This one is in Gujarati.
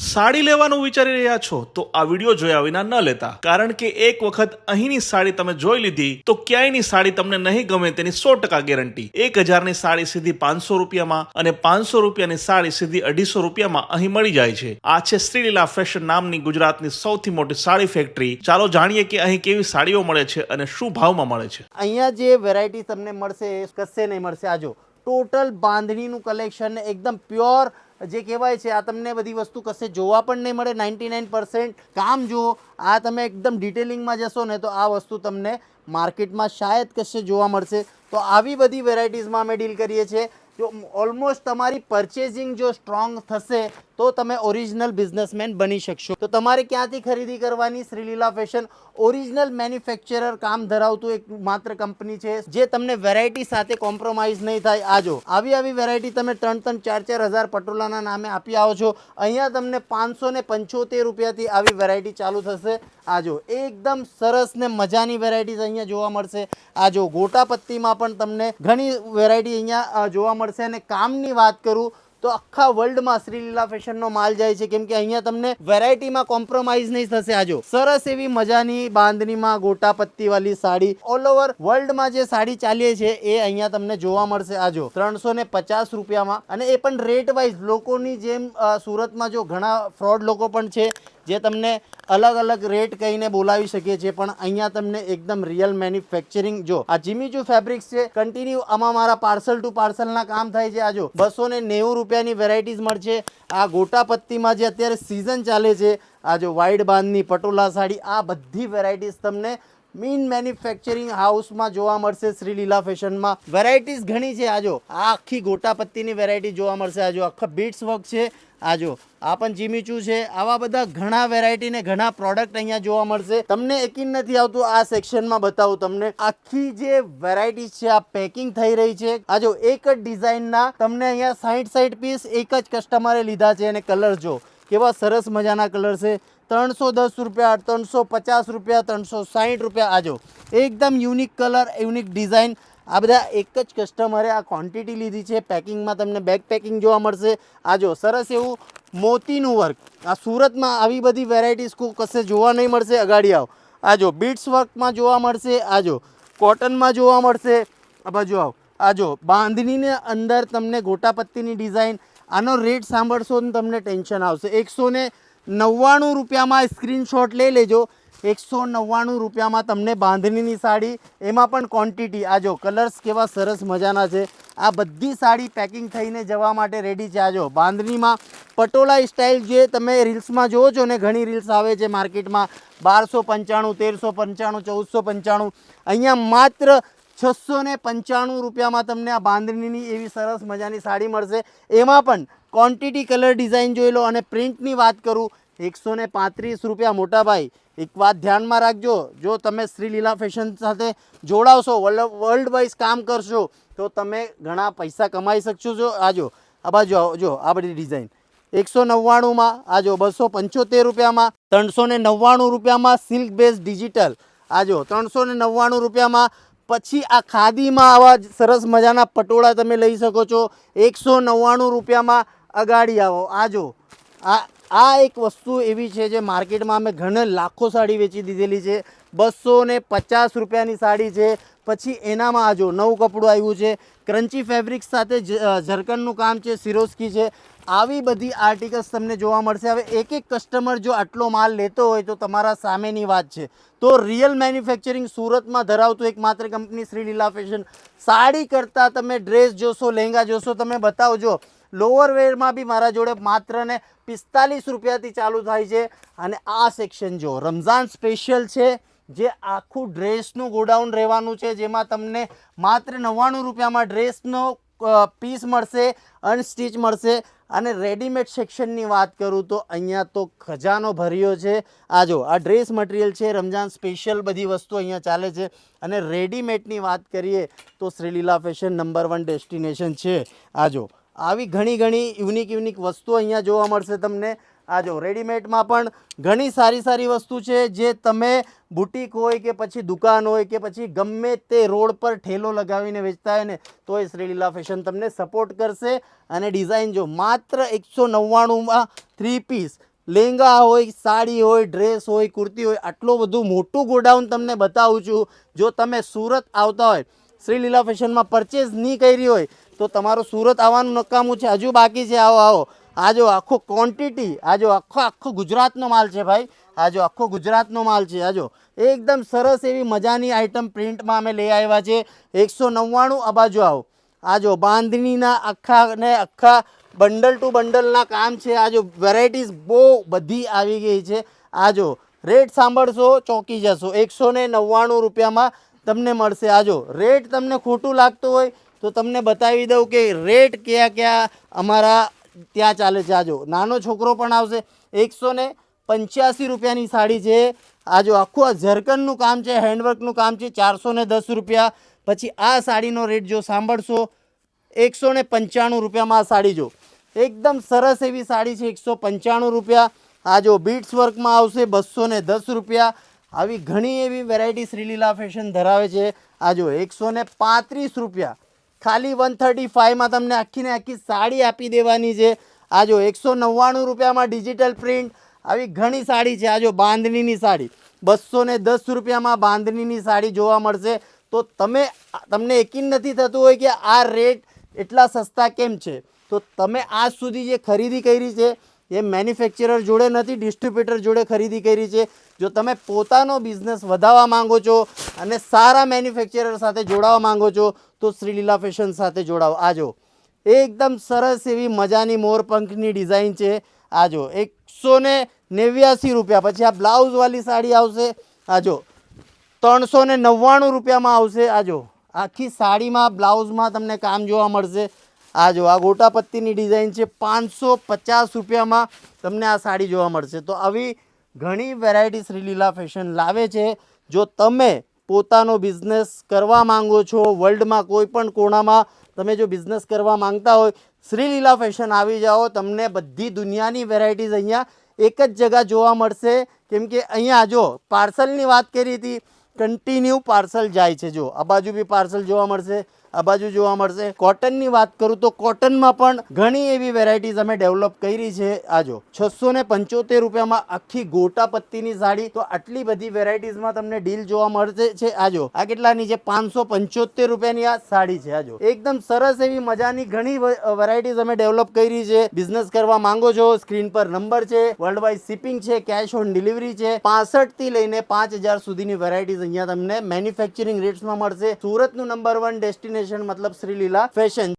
સાડી લેવાનું વિચારી રહ્યા છો તો આ વિડીયો જોયા વિના ન લેતા, કારણ કે એક વખત અહીંની સાડી તમે જોઈ લીધી તો ક્યાંયની સાડી તમને નહીં ગમે તેની 100% ગેરંટી। 1000ની સાડી સીધી 500 રૂપિયામાં અને 500 રૂપિયાની સાડી સીધી 250 રૂપિયામાં અહીં મળી જાય છે। આ છે શ્રીલીલા ફેશન નામની ગુજરાતની સૌથી મોટી સાડી ફેક્ટરી। ચાલો જાણીએ કે અહીં કેવી સાડીઓ મળે છે અને શું ભાવમાં મળે છે। અહીંયા જે વેરાયટી તમને મળશે એ કશે નહીં મળશે। આ જો ટોટલ બાંધણીનું કલેક્શન એકદમ પ્યોર જે કહેવાય છે, આ તમને બધી વસ્તુ કશે જોવા પણ નહીં મળે। 99% કામ જુઓ, આ તમે એકદમ ડિટેલિંગમાં જશો ને તો આ વસ્તુ તમને માર્કેટમાં શાયદ કશે જોવા મળશે। તો આવી બધી વેરાયટીઝમાં અમે ડીલ કરીએ છીએ। જો ઓલમોસ્ટ તમારી પરચેઝિંગ જો સ્ટ્રોંગ થશે તો તમે ઓરિજિનલ બિઝનેસમેન બની શકશો। તો તમારે ક્યાંથી ખરીદી કરવાની? શ્રીલીલા ફેશન ઓરિજિનલ મેન્યુફેક્ચરર કામ ધરાવતું એક માત્ર કંપની છે જે તમને વેરાયટી સાથે કોમ્પ્રોમાઇઝ નહીં થાય। આ જો આવી વેરાયટી તમે 3-4 હજાર પટોલાના નામે આપી આવો છો, અહીંયા તમને 575 રૂપિયાથી આવી વેરાયટી ચાલુ થશે। આ જો એકદમ સરસ ને મજાની વેરાયટીઝ અહીંયા જોવા મળશે। આ જો ગોટાપત્તીમાં પણ તમને ઘણી વેરાયટી અહીંયા જોવા મળશે। અને કામની વાત કરું તો આખા વર્લ્ડમાં શ્રીલીલા ફેશનનો માલ જાય છે, કેમ કે અહીંયા તમને વેરાયટીમાં કોમ્પ્રોમાઇઝ નહીં થશે। આ જો સરસ એવી મજાની બાંધણીમાં ગોટાપત્તીવાળી સાડી ઓલ ઓવર વર્લ્ડમાં જે સાડી ચાલીએ છે એ અહીંયા તમને જોવા મળશે। આ જો 350 રૂપિયામાં, અને એ પણ રેટ વાઇઝ લોકોની જેમ સુરતમાં જો ઘણા ફ્રોડ લોકો પણ છે જે તમને અલગ અલગ રેટ કહીને બોલાવી શકે છે, પણ અહીંયા તમને એકદમ રિયલ મેન્યુફેક્ચરિંગ જો આ જીમીચુ ફેબ્રિક્સ છે, કન્ટિન્યુ આમાં મારા પાર્સલ ટુ પાર્સલના કામ થાય છે। આ જો 290 રૂપિયાની વેરાયટીઝ મળશે। આ ગોટાપત્તીમાં જે અત્યારે સિઝન ચાલે છે, આ જો વાઇડ બાંધની પટોલા સાડી, આ બધી વેરાયટીઝ તમને મીન મેન્યુફેક્ચરિંગ હાઉસમાં જોવા મળશે। શ્રીલીલા ફેશનમાં વેરાયટીઝ ઘણી છે। આ જો આ આખી ગોટાપત્તીની વેરાયટી જોવા મળશે। આ જો આખા બીટ્સ વર્ક છે। આ જો આ પણ જીમીચુ છે। આવા બધા ઘણા વેરાયટી ને ઘણા પ્રોડક્ટ અહીંયા જોવા મળશે। તમને યકીન નથી આવતું આ સેક્શનમાં બતાવું તમને આખી જે વેરાયટી છે આ પેકિંગ થઈ રહી છે। આ જો એક જ ડિઝાઇનના તમને અહીંયા 60 પીસ એક જ કસ્ટમરે લીધા છે, અને કલર જો કેવા સરસ મજાના કલર છે। 310 રૂપિયા, 350 રૂપિયા, 360 રૂપિયા। આ જો એકદમ યુનિક કલર, યુનિક ડિઝાઇન, આ બધા એક જ કસ્ટમરે આ ક્વોન્ટિટી લીધી છે। પેકિંગમાં તમને બેગ પેકિંગ જોવા મળશે। આ જો સરસ એવું મોતીનું વર્ક, આ સુરતમાં આવી બધી વેરાયટીઝ કશે જોવા નહીં મળશે। અગાડી આવો, આ જો બીટ્સ વર્કમાં જોવા મળશે। આ જો કોટનમાં જોવા મળશે। આ બાજુ આવો, આ જો બાંધણીને અંદર તમને ગોટાપત્તીની ડિઝાઇન, આનો રેટ સાંભળશો ને તમને ટેન્શન આવશે। 199 રૂપિયામાં સ્ક્રીનશોટ લઈ લેજો। 199 રૂપિયામાં તમને બાંધણીની સાડી, એમાં પણ ક્વોન્ટિટી। આ જો કલર્સ કેવા સરસ મજાના છે। આ બધી સાડી પેકિંગ થઈને જવા માટે રેડી છે। આ જો બાંધણીમાં પટોલા સ્ટાઇલ જે તમે રીલ્સમાં જોવો છો ને, ઘણી રીલ્સ આવે છે માર્કેટમાં 1295, 1395, 1495, અહીંયા માત્ર 695 રૂપિયામાં તમને આ બાંધણીની એવી સરસ મજાની સાડી મળશે। એમાં પણ ક્વોન્ટિટી, કલર, ડિઝાઇન જોઈ લો। અને પ્રિન્ટની વાત કરું 135 રૂપિયા। મોટા ભાઈ એક વાત ધ્યાનમાં રાખજો, જો તમે શ્રીલીલા ફેશન સાથે જોડાવશો, વર્લ્ડ વાઇઝ કામ કરશો તો તમે ઘણા પૈસા કમાઈ શકશો। જો આ જો આ બાજુ જો આ બધી ડિઝાઇન 199માં, આ જો 275 રૂપિયામાં, 399 રૂપિયામાં સિલ્ક બેઝ ડિજિટલ, આ જો 399 રૂપિયામાં। પછી આ ખાદીમાં આવા સરસ મજાના પટોળા તમે લઈ શકો છો 199 રૂપિયામાં। અગાડી આવો, આ જો આ એક વસ્તુ એવી છે જે માર્કેટમાં અમે ઘણા લાખો સાડી વેચી દીધેલી છે। 250 રૂપિયાની સાડી છે। પછી એનામાં આ જો નવું કપડું આવ્યું છે, ક્રન્ચી ફેબ્રિક સાથે ઝરકણનું કામ છે, સિરોસ્કી છે। આવી બધી આર્ટિકલ્સ તમને જોવા મળશે। હવે એક એક કસ્ટમર જો આટલો માલ લેતો હોય તો તમારા સામેની વાત છે। તો રિયલ મેન્યુફેક્ચરિંગ સુરતમાં ધરાવતું એકમાત્ર કંપની શ્રીલીલા ફેશન। સાડી કરતાં તમે ડ્રેસ જોશો, લહેંગા જોશો, તમે બતાવજો લોઅર વેરમાં બી મારા જોડે માત્ર ને 45 રૂપિયાથી ચાલુ થાય છે। અને આ સેક્શન જો રમઝાન સ્પેશિયલ છે, જે આખું ડ્રેસનું ગોડાઉન રહેવાનું છે, જેમાં તમને માત્ર 99 રૂપિયામાં ડ્રેસનો પીસ મળશે, અનસ્ટિચ મળશે। અને રેડીમેડ સેક્શનની વાત કરું તો અહીંયા તો ખજાનો ભર્યો છે। આ જો આ ડ્રેસ મટીરિયલ છે, રમઝાન સ્પેશિયલ બધી વસ્તુ અહીંયા ચાલે છે। અને રેડીમેડની વાત કરીએ તો શ્રીલીલા ફેશન નંબર 1 ડેસ્ટિનેશન છે। આ જો આવી ઘણી યુનિક વસ્તુઓ અહીંયા જોવા મળશે તમને। આ જો રેડીમેડમાં પણ ઘણી સારી વસ્તુ છે, જે તમે બુટીક હોય કે પછી દુકાન હોય કે પછી ગમે તે રોડ પર ઠેલો લગાવીને વેચતા હોય ને, તો એ શ્રીલીલા ફેશન તમને સપોર્ટ કરશે। અને ડિઝાઇન જો માત્ર 199માં 3 પીસ લેંગા હોય, સાડી હોય, ડ્રેસ હોય, કુર્તી હોય, આટલું બધું મોટું ગોડાઉન તમને બતાવું છું. જો તમે સુરત આવતા હોય, શ્રી લીલા ફેશનમાં પરચેઝ નહીં કરી હોય તો તમારું સુરત આવવાનું નકામું છે. હજુ બાકી છે. આવો આવો. આ જો આખો ક્વોન્ટિટી, આ જો આખો ગુજરાતનો માલ છે ભાઈ. આ જો આખો ગુજરાતનો માલ છે. આ જો એકદમ સરસ એવી મજાની આઇટમ પ્રિન્ટમાં અમે લઈ આવ્યા છે. 199. આ બાજુ આવો. આ જો બાંધણીના આખા ને આખા બંડલ ટુ બંડલના કામ છે. આ જો વેરાયટીઝ બહુ બધી આવી ગઈ છે. આ જો રેટ સાંભળશો ચોંકી જશો. 199 રૂપિયામાં તમને મળશે. આ જો રેટ તમને ખોટું લાગતું હોય તો તમને બતાવી દઉં કે રેટ કયા કયા અમારા ત્યાં ચાલે છે. આ જો નાનો છોકરો પણ આવશે. 185 રૂપિયાની સાડી છે. આ જો આખું આ ઝરકનનું કામ છે, હેન્ડવર્કનું કામ છે, 410 રૂપિયા. પછી આ સાડીનો રેટ જો સાંભળશો 195 રૂપિયામાં આ સાડી જો એકદમ સરસ એવી સાડી છે. 195 રૂપિયા. આ જો બીટ્સ વર્કમાં આવશે 210 રૂપિયા. આવી ઘણી એવી વેરાયટી શ્રી લીલા ફેશન ધરાવે છે. આ જો 135 રૂપિયા. ખાલી 135માં તમને આખી ને આખી સાડી આપી દેવાની છે. આ જો 199 રૂપિયામાં ડિજિટલ પ્રિન્ટ. આવી ઘણી સાડી છે. આ જો બાંધણીની સાડી 210 રૂપિયામાં બાંધણીની સાડી જોવા મળશે. તો તમને યકીન નથી થતું હોય કે આ રેટ એટલા સસ્તા કેમ છે, તો તમે આજ સુધી જે ખરીદી કરી છે એ મેન્યુફેક્ચરર જોડે નથી, ડિસ્ટ્રીબ્યુટર જોડે ખરીદી કરી છે. જો તમે પોતાનો બિઝનેસ વધારવા માંગો છો અને સારા મેન્યુફેક્ચરર સાથે જોડાવા માંગો છો તો શ્રી લીલા ફેશન સાથે જોડાવો. આ જો એકદમ સરસ એવી મજાની મોરપંખની ડિઝાઇન છે. આ જો 189 રૂપિયા. પછી આ બ્લાઉઝવાળી સાડી આવશે. આ જો 399 રૂપિયામાં આવશે. આ જો આખી સાડીમાં બ્લાઉઝમાં તમને કામ જોવા મળશે. આ જો આ ગોટા પત્તીની ડિઝાઇન છે. 550 રૂપિયામાં તમને આ સાડી જોવા મળશે. તો આવી ઘણી વેરાયટી શ્રી લીલા ફેશન લાવે છે. જો તમે પોતાનો બિઝનેસ કરવા માંગો છો, વર્લ્ડમાં કોઈ પણ કોણામાં તમે જો બિઝનેસ કરવા માંગતા હોય, શ્રી લીલા ફેશન આવી જાઓ. તમને બધી દુનિયાની વેરાયટીઝ અહીંયા એક જ જગ્યા જોવા મળશે. કેમ કે અહીંયા જો પાર્સલની વાત કરી હતી, કન્ટિન્યુ પાર્સલ જાય છે. જો આ બાજુ બી પાર્સલ જોવા મળશે, આ બાજુ જોવા મળશે. કોટનની વાત કરું તો કોટનમાં પણ ઘણી એવી વેરાયટીઝ અમે ડેવલપ કરી છે. આ જો 675 રૂપિયામાં આખી ગોટા પત્તીની સાડી. તો આટલી બધી વેરાયટીઝમાં તમને ડીલ જોવા મળશે છે. આ જો આ કેટલાની છે? 575 રૂપિયાની આ સાડી છે. આ જો એકદમ સરસ એવી મજાની ઘણી વેરાયટીઝ અમે ડેવલપ કરી છે. બિઝનેસ કરવા માંગો છો, સ્ક્રીન પર નંબર છે. વર્લ્ડ વાઇડ શિપિંગ છે, કેશ ઓન ડિલિવરી છે. 65 થી લઈને 5000 સુધીની વેરાયટીઝ અહીંયા તમને મેન્યુફેક્ચરિંગ રેટ્સમાં મળશે. સુરતનું નંબર 1 ડેસ્ટિનેશન મતલબ શ્રી લીલા ફેશન.